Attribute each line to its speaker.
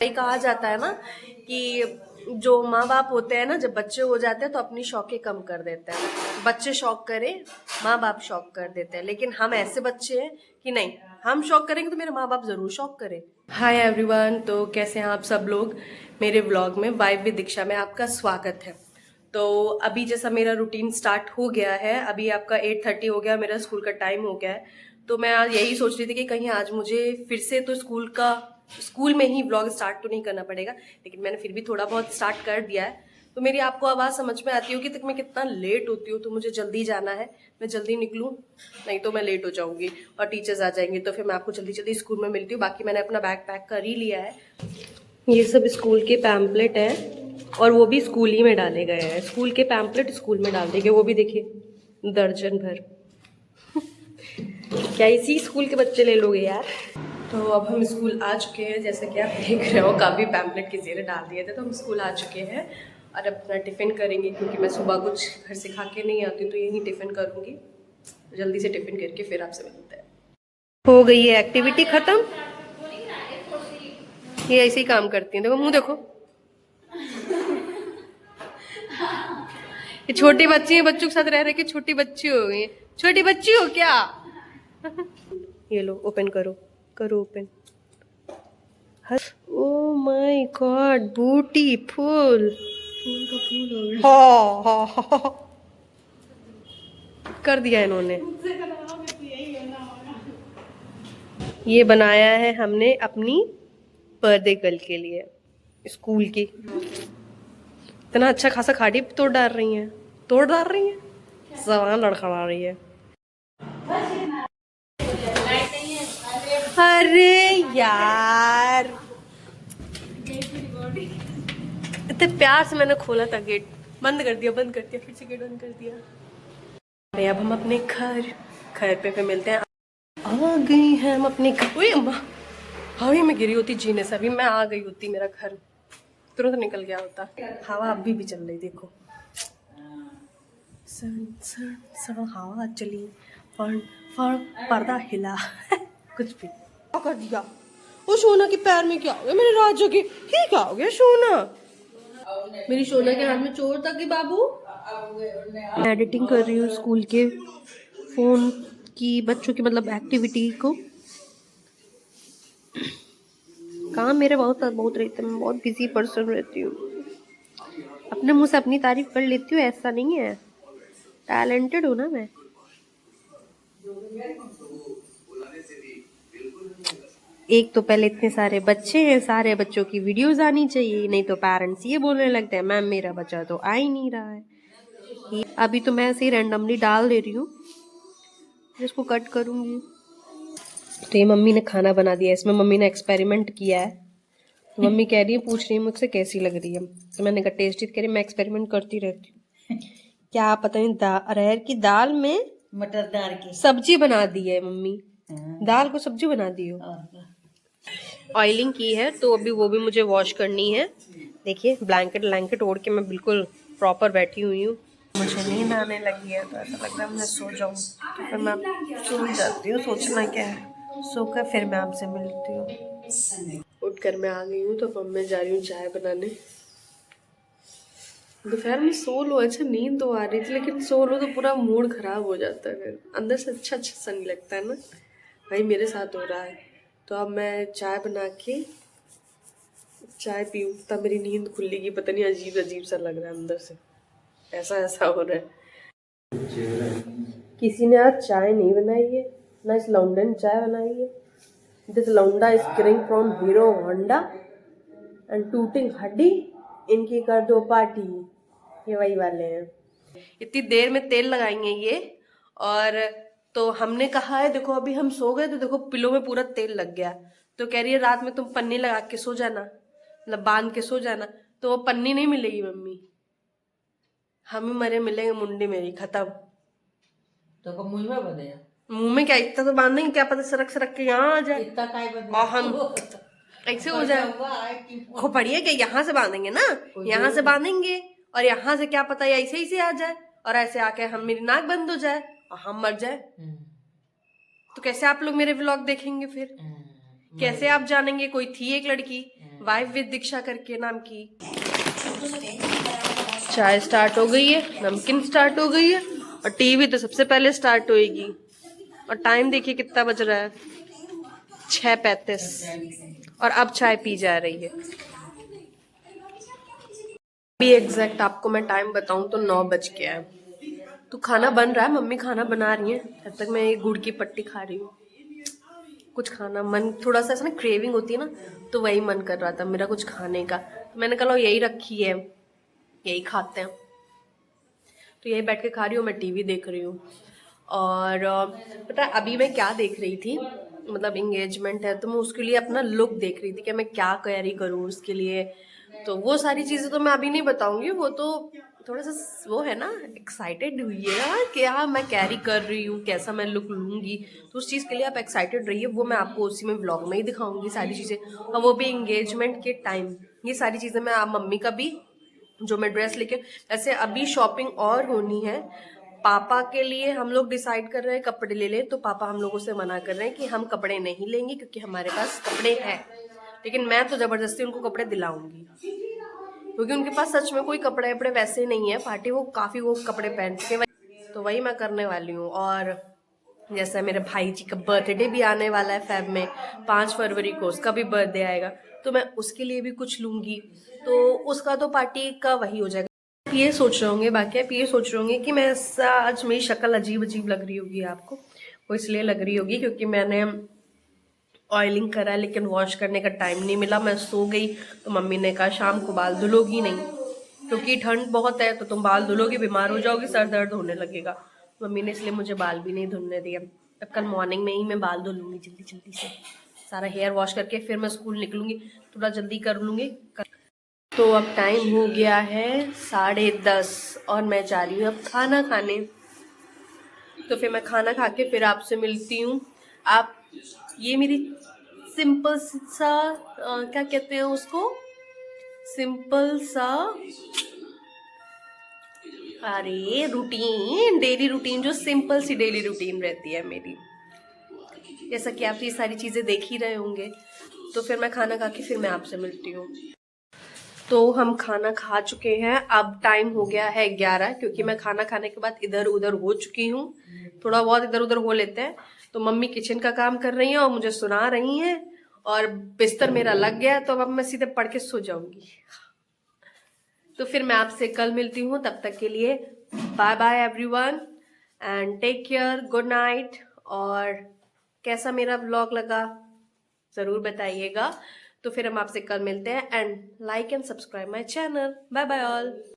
Speaker 1: कहा जाता है ना कि जो माँ बाप होते हैं ना, जब बच्चे हो जाते हैं तो अपनी शौकें कम कर देते हैं। बच्चे शौक करें, माँ बाप शौक कर देते हैं, लेकिन हम ऐसे बच्चे हैं कि नहीं, हम शौक करेंगे तो मेरे माँ बाप जरूर शौक करें। हाय एवरीवन, तो कैसे हैं आप सब लोग। मेरे व्लॉग में वाइब विद दीक्षा में आपका स्वागत है। तो अभी जैसा मेरा रूटीन स्टार्ट हो गया है, अभी आपका 8:30 हो गया, मेरा स्कूल का टाइम हो गया है। तो मैं आज यही सोच रही थी कि कहीं आज मुझे फिर से तो स्कूल में ही व्लॉग स्टार्ट तो नहीं करना पड़ेगा, लेकिन मैंने फिर भी थोड़ा बहुत स्टार्ट कर दिया है। तो मेरी आपको आवाज़ समझ में आती होगी तक मैं कितना लेट होती हूँ। तो मुझे जल्दी जाना है, मैं जल्दी निकलूँ, नहीं तो मैं लेट हो जाऊंगी और टीचर्स आ जाएंगे। तो फिर मैं आपको जल्दी जल्दी स्कूल में मिलती हूँ। बाकी मैंने अपना बैग पैक कर ही लिया है। ये सब स्कूल के पैम्पलेट हैं और वो भी स्कूल ही में डाले गए हैं। स्कूल के पैम्पलेट स्कूल में डाल देंगे, वो भी देखिए दर्जन भर। क्या इसी स्कूल के बच्चे ले लोगे यार। तो अब हम स्कूल आ चुके हैं, जैसे कि आप देख रहे हो काफ़ी पैम्पलेट के ज़ेरे डाल दिए थे। तो हम स्कूल आ चुके हैं और अपना टिफ़िन करेंगे, क्योंकि मैं सुबह कुछ घर से खा के नहीं आती हूँ, तो यही टिफ़िन करूँगी। जल्दी से टिफ़िन करके फिर आपसे मिलते हैं। हो गई है एक्टिविटी ख़त्म। ये ऐसे ही काम करती हैं, देखो मुँह देखो। ये छोटी बच्ची है, बच्चों के साथ रह रहे कि छोटी बच्ची हो गई। छोटी बच्ची हो क्या। ये लो ओपन करो, करो open. Oh my god, beautiful. फूल का फूल हो गया। हाँ कर दिया इन्होंने। ये बनाया है हमने अपनी बर्थडे गर्ल के लिए, स्कूल की। इतना अच्छा खासा खाड़ी तोड़ डाल रही हैं, सामान लड़खड़ा रही है। अरे यार, इतने प्यार से मैंने खोला था गेट, बंद कर दिया, फिर से गेट बंद कर दिया। अरे अब हम अपने घर पे मिलते हैं। आ गई हैं हम अपने घर। ओए अम्मा, हवा में गिरी होती जीने से, अभी मैं आ गई होती, मेरा घर तुरंत निकल गया होता। हवा अभी भी चल रही, देखो सन सन सन हवा चली, फड़ फड़ पर्दा हिला। कुछ भी क्या कर दिया। वो सोना के पैर में क्या हो गया, मेरे राजा के ही क्या हो गया। सोना, मेरी सोना के हाथ में चोर था कि बाबू। मैं एडिटिंग कर रही हूँ स्कूल के फोन की, बच्चों की मतलब एक्टिविटी को। काम मेरे बहुत रहते हैं, मैं बहुत बिजी पर्सन रहती हूँ। अपने मुंह से अपनी तारीफ कर लेती हूँ, ऐसा नहीं है, टैलेंटेड हूँ ना मैं। एक तो पहले इतने सारे बच्चे हैं, सारे बच्चों की वीडियोस आनी चाहिए, नहीं तो पेरेंट्स ये बोलने लगते हैं मैम मेरा बच्चा तो आ ही नहीं रहा है। अभी तो मैं ऐसे ही रैंडमली डाल दे रही हूँ, इसको कट करूंगी। तो ये मम्मी ने खाना बना दिया, इसमें मम्मी ने एक्सपेरिमेंट किया है। तो मम्मी कह रही है, पूछ रही है मुझसे कैसी लग रही है। तो मैंने कहा टेस्टी, कह रही मैं एक्सपेरिमेंट करती रहती हूँ। क्या पता नहीं, अरहर की दाल में
Speaker 2: मटर डाल के
Speaker 1: सब्जी बना दी है मम्मी। दाल को सब्जी बना दी हो। ऑयलिंग की है, तो अभी वो भी मुझे वॉश करनी है। देखिए ब्लैंकेट ओढ़ के मैं बिल्कुल प्रॉपर बैठी हुई हूँ। मुझे नींद आने लगी है, तो ऐसा लग रहा है मैं सो जाऊँ, तो फिर मैं सो जाती हूँ। सोचना क्या है, सोकर फिर मैं आपसे मिलती हूँ। उठकर मैं आ गई हूँ, तो अब मैं जा रही हूँ चाय बनाने। दोपहर में सो लो, अच्छा नींद तो आ रही थी, लेकिन सो लो तो पूरा मूड खराब हो जाता है, फिर अंदर से अच्छा सा नहीं लगता है ना। भाई मेरे साथ हो रहा है। तो अब मैं चाय बना के चाय पीऊँ तब मेरी नींद खुलेगी। पता नहीं अजीब अजीब सा लग रहा है अंदर से, ऐसा हो रहा है। किसी ने आज चाय नहीं बनाई है, ना इस लौंडे ने चाय बनाई है। दिस लौंडा is coming from hero Honda and tooting हड्डी, इनकी कर दो पार्टी। ये वही वाले हैं, इतनी देर में तेल लगाएंगे ये। और तो हमने कहा है, देखो अभी हम सो गए तो देखो पिलो में पूरा तेल लग गया। तो कह रही है रात में तुम पन्नी लगा के सो जाना, मतलब बांध के सो जाना। तो वो पन्नी नहीं मिलेगी मम्मी, हम ही मरे मिलेंगे, मुंडी मेरी खत्म।
Speaker 2: तो मुंह में बने,
Speaker 1: मुंह में क्या, इतना तो बांधेंगे, क्या पता सरक के यहाँ आ जाए
Speaker 2: इतना काय बने
Speaker 1: और हम ऐसे हो जाए। खोपड़िया क्या, यहाँ से बांधेंगे ना, यहाँ से बांधेंगे और यहाँ से क्या पता ऐसे ही से आ जाए, और ऐसे आके हम मेरी नाक बंद हो जाए और हम मर जाए। तो कैसे आप लोग मेरे व्लॉग देखेंगे फिर, कैसे आप जानेंगे कोई थी एक लड़की वाइफ विद दीक्षा करके नाम की। चाय स्टार्ट हो गई है, नमकीन स्टार्ट हो गई है और टीवी तो सबसे पहले स्टार्ट होएगी। और टाइम देखिए कितना बज रहा है, 6:35 और अब चाय पी जा रही है। भी एग्जैक्ट आपको मैं टाइम बताऊं तो 9 बज गया है। तो खाना बन रहा है, मम्मी खाना बना रही है, तब तक मैं ये गुड़ की पट्टी खा रही हूँ। कुछ खाना मन थोड़ा सा ऐसा ना क्रेविंग होती है ना, तो वही मन कर रहा था मेरा कुछ खाने का। तो मैंने कहा यही रखी है, यही खाते हैं। तो यही बैठ के खा रही हूँ, मैं टीवी देख रही हूँ। और पता है अभी मैं क्या देख रही थी, मतलब इंगेजमेंट है तो मैं उसके लिए अपना लुक देख रही थी कि मैं क्या कैरी करूँ उसके लिए। तो वो सारी चीज़ें तो मैं अभी नहीं बताऊंगी, वो तो थोड़ा सा वो है ना, एक्साइटेड हुई है क्या मैं कैरी कर रही हूँ, कैसा मैं लुक लूँगी। तो उस चीज़ के लिए आप एक्साइटेड रहिए, वो मैं आपको उसी में व्लॉग में ही दिखाऊंगी सारी चीज़ें, और वो भी इंगेजमेंट के टाइम। ये सारी चीज़ें मैं मम्मी का भी जो मैं ड्रेस लेके, ऐसे अभी शॉपिंग और होनी है। पापा के लिए हम लोग डिसाइड कर रहे हैं कपड़े ले लें, तो पापा हम लोगों से मना कर रहे हैं कि हम कपड़े नहीं लेंगे क्योंकि हमारे पास कपड़े हैं। लेकिन मैं तो जबरदस्ती उनको कपड़े दिलाऊंगी, क्योंकि उनके पास सच में कोई कपड़े वपड़े वैसे नहीं है पार्टी, वो काफी वो कपड़े पहन के, तो वही मैं करने वाली हूँ। और जैसे मेरे भाई जी का बर्थडे भी आने वाला है फेब में, 5 फरवरी को उसका भी बर्थडे आएगा, तो मैं उसके लिए भी कुछ लूंगी। तो उसका तो पार्टी का वही हो जाएगा। ये सोच रहे होंगे, बाकी आप ये सोच रहे होंगे कि मैं ऐसा, आज मेरी शक्ल अजीब अजीब लग रही होगी आपको, वो इसलिए लग रही होगी क्योंकि मैंने ऑयलिंग करा लेकिन वॉश करने का टाइम नहीं मिला, मैं सो गई। तो मम्मी ने कहा शाम को बाल धुलोगी नहीं, क्योंकि ठंड बहुत है तो तुम बाल धुलोगी बीमार हो जाओगी, सर दर्द होने लगेगा। मम्मी ने इसलिए मुझे बाल भी नहीं धुलने दिया। अब कल मॉर्निंग में ही मैं बाल धुलूंगी जल्दी जल्दी से, सारा हेयर वॉश करके फिर मैं स्कूल निकलूंगी, थोड़ा जल्दी कर लूंगी। तो अब टाइम हो गया है 10:30 और मैं जा रही हूँ अब खाना खाने। तो फिर मैं खाना खा के फिर आपसे मिलती हूँ। आप ये मेरी सिंपल सा क्या कहते हैं उसको, सिंपल सा अरे रूटीन, डेली रूटीन, जो सिंपल सी डेली रूटीन रहती है मेरी, जैसा कि आप ये सारी चीज़ें देख ही रहे होंगे। तो फिर मैं खाना खा के फिर मैं आपसे मिलती हूँ। तो हम खाना खा चुके हैं, अब टाइम हो गया है 11, क्योंकि मैं खाना खाने के बाद इधर उधर हो चुकी हूँ, थोड़ा बहुत इधर उधर हो लेते हैं। तो मम्मी किचन का काम कर रही हैं और मुझे सुना रही हैं, और बिस्तर मेरा लग गया है, तो अब मैं सीधे पढ़ के सो जाऊंगी। तो फिर मैं आपसे कल मिलती हूँ, तब तक के लिए bye bye everyone and take care, good night. और कैसा मेरा व्लॉग लगा जरूर बताइएगा। तो फिर हम आपसे कल मिलते हैं, and like and subscribe my channel. Bye bye all.